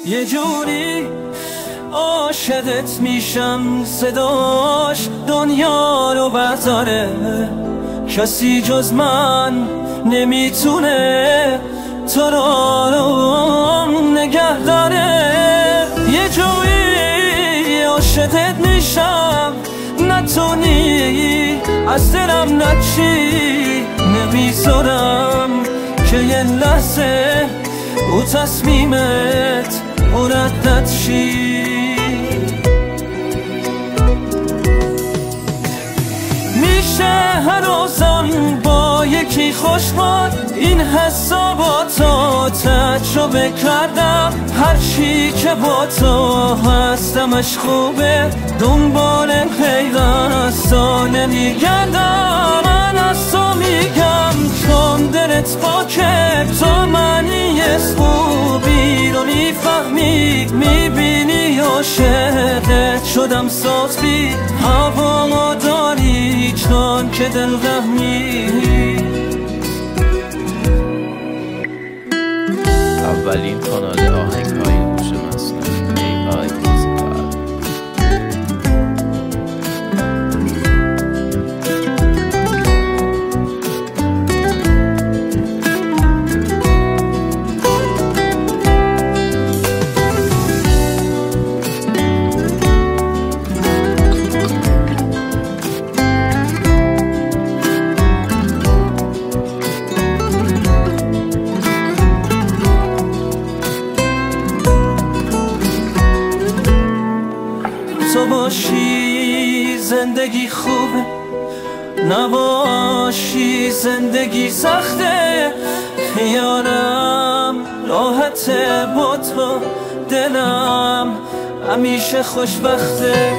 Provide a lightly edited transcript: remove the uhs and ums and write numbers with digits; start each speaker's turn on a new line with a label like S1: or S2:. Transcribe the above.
S1: یه جوری عاشقت میشم صداش دنیا رو برداره، کسی جز من نمیتونه تو رو نگه داره. یه جوری عاشقت میشم نتونی از دلم نچی، نمیذارم که یه لحظه او تصمیمت مردد شی. میشه هر روزم با یکی خوشباد این حساباتو تجربه کردم، هرچی که با تو هستمش خوبه، دنبال پیوستا نمیگردم. من از تو میگم چون دلت پاکه، تو معنی خوبی رو میفهمی، میبینی عاشقت شدم سازبی، هوا داری چون که دل رحمی.
S2: اولین کانال آهنگ‌های هوش مصنوعی AI موزیکال.
S1: تو باشی زندگی خوبه، نباشی زندگی سخته، خیالم راحته با تو، دلم همیشه خوشبخته.